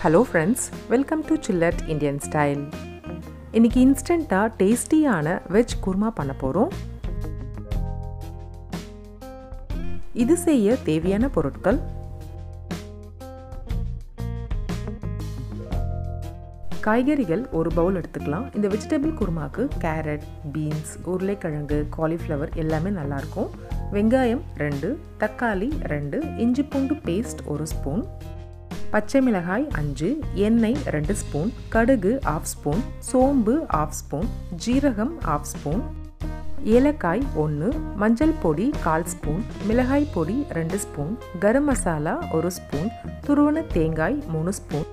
Hello friends, welcome to Chillet Indian Style. இன்னைக்கு இன்ஸ்டன்ட்டா டேஸ்டியான veg kurma பண்ண போறோம். இது செய்ய தேவையான பொருட்கள்: காய்கறிகள் ஒரு பவுல் எடுத்துக்கலாம். இந்த வெஜிடபிள் குருமாக்கு கேரட், பீன்ஸ், உருளைக்கிழங்கு, காலிஃப்ளவர் எல்லாமே நல்லா இருக்கும். வெங்காயம் 2, தக்காளி 2, இஞ்சி பூண்டு பேஸ்ட் 1 ஸ்பூன், பச்சை மிளகாய் 5, எண்ணெய் 2 ஸ்பூன், கடுகு 1/2 ஸ்பூன், சோம்பு 1/2 ஸ்பூன், ஜீரகம் 1/2 ஸ்பூன், ஏலக்காய் 1, மஞ்சள் பொடி 1/4 ஸ்பூன், மிளகாய் பொடி 2 ஸ்பூன், கரம் மசாலா 1 ஸ்பூன், துருவன தேங்காய் 3 ஸ்பூன்,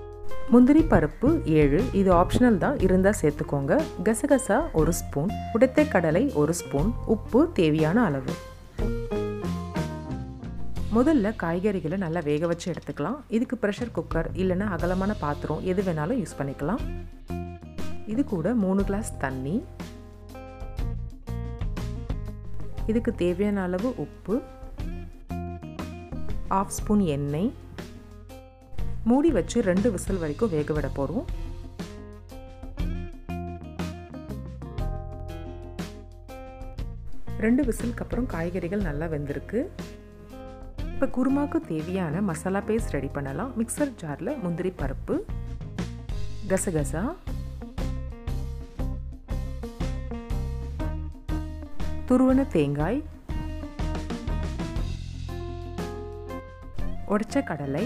முந்திரி பருப்பு 7, இது ஆப்ஷனல் தான், இருந்தால் சேர்த்துக்கோங்க, கசகசா 1 ஸ்பூன், உடைத்த கடலை 1 ஸ்பூன், உப்பு தேவையான அளவு. முதல்ல காய்கறிகளை நல்லா வேக வச்சு எடுத்துக்கலாம். இதுக்கு ப்ரெஷர் குக்கர் இல்லைன்னா அகலமான பாத்திரம் எது வேணாலும் யூஸ் பண்ணிக்கலாம். இது கூட 3 கிளாஸ் தண்ணி, இதுக்கு தேவையான அளவு உப்பு, 1/2 ஸ்பூன் எண்ணெய், மூடி வச்சு 2 விசில் வரைக்கும் வேக விட போகிறோம். ரெண்டு விசிலுக்கு அப்புறம் காய்கறிகள் நல்லா வெந்திருக்கு. இப்போ குருமாவுக்கு தேவையான மசாலா பேஸ்ட் ரெடி பண்ணலாம். மிக்சர் ஜாரில் முந்திரி பருப்பு, கசகசா, துருவன தேங்காய், உடைச்ச கடலை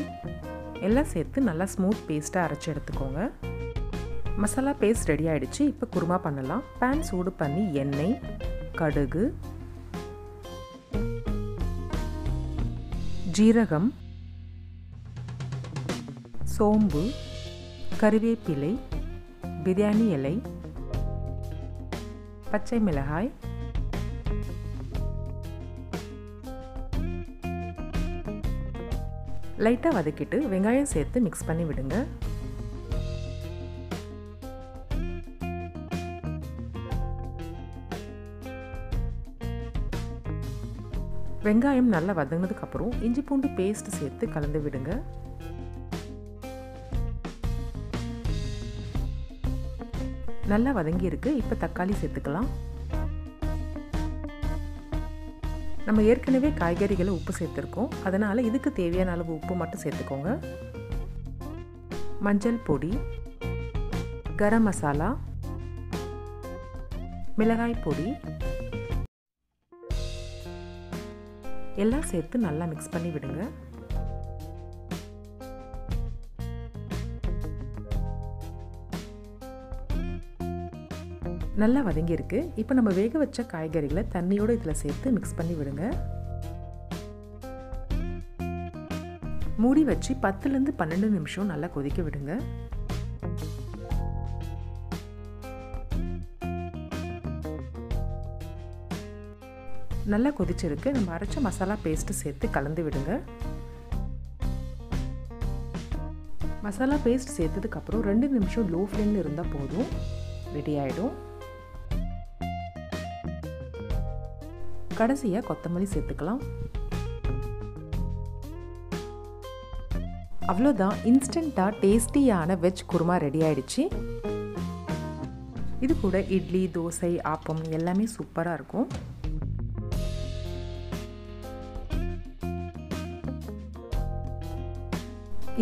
எல்லாம் சேர்த்து நல்லா ஸ்மூத் பேஸ்ட்டாக அரைச்சி எடுத்துக்கோங்க. மசாலா பேஸ்ட் ரெடி ஆகிடுச்சு. இப்போ குருமா பண்ணலாம். பேன் சூடு பண்ணி எண்ணெய், கடுகு, ஜீரகம், சோம்பு, கறிவேப்பிலை, பிரியாணி இலை, பச்சை மிளகாய், லைட்டாக வதக்கிட்டு வெங்காயம் சேர்த்து மிக்ஸ் பண்ணி விடுங்க. வெங்காயம் நல்லா வதங்கினதுக்கு அப்புறம் இஞ்சி பூண்டு பேஸ்ட் சேர்த்து கலந்து விடுங்க. நல்லா வதங்கி இருக்கு. இப்போ தக்காளி சேர்த்துக்கலாம். நம்ம ஏற்கனவே காய்கறிகளை உப்பு சேர்த்துருக்கோம், அதனால இதுக்கு தேவையான அளவு உப்பு மட்டும் சேர்த்துக்கோங்க. மஞ்சள் பொடி, கரம் மசாலா, மிளகாய் பொடி எல்லாம் சேர்த்து நல்லா மிக்ஸ் பண்ணி விடுங்க. நல்லா வதங்கி இருக்கு. இப்போ நம்ம வேக வச்ச காய்கறிகளை தண்ணியோட இதில் சேர்த்து மிக்ஸ் பண்ணி விடுங்க. மூடி வச்சு 10லேருந்து 12 நிமிஷம் நல்லா கொதிக்க விடுங்க. நல்லா கொதிச்சிருக்கு. நம்ம அரைச்ச மசாலா பேஸ்ட்டு சேர்த்து கலந்து விடுங்க. மசாலா பேஸ்ட் சேர்த்ததுக்கப்புறம் 2 நிமிஷம் லோ ஃப்ளேமில் இருந்தால் போதும், ரெடி ஆகிடும். கடைசியாக கொத்தமல்லி சேர்த்துக்கலாம். அவ்வளோதான், இன்ஸ்டண்ட்டாக டேஸ்டியான வெஜ் குருமா ரெடி ஆகிடுச்சு. இது கூட இட்லி, தோசை, ஆப்பம் எல்லாமே சூப்பராக இருக்கும்.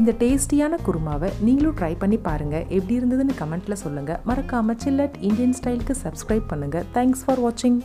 இந்த டேஸ்டியான குருமாவை நீங்களும் ட்ரை பண்ணி பாருங்கள். எப்படி இருந்ததுன்னு கமெண்ட்டில் சொல்லுங்கள். மறக்காமல் சில்லட் இந்தியன் ஸ்டைலுக்கு சப்ஸ்கிரைப் பண்ணுங்கள். தேங்க்ஸ் ஃபார் வாட்சிங்.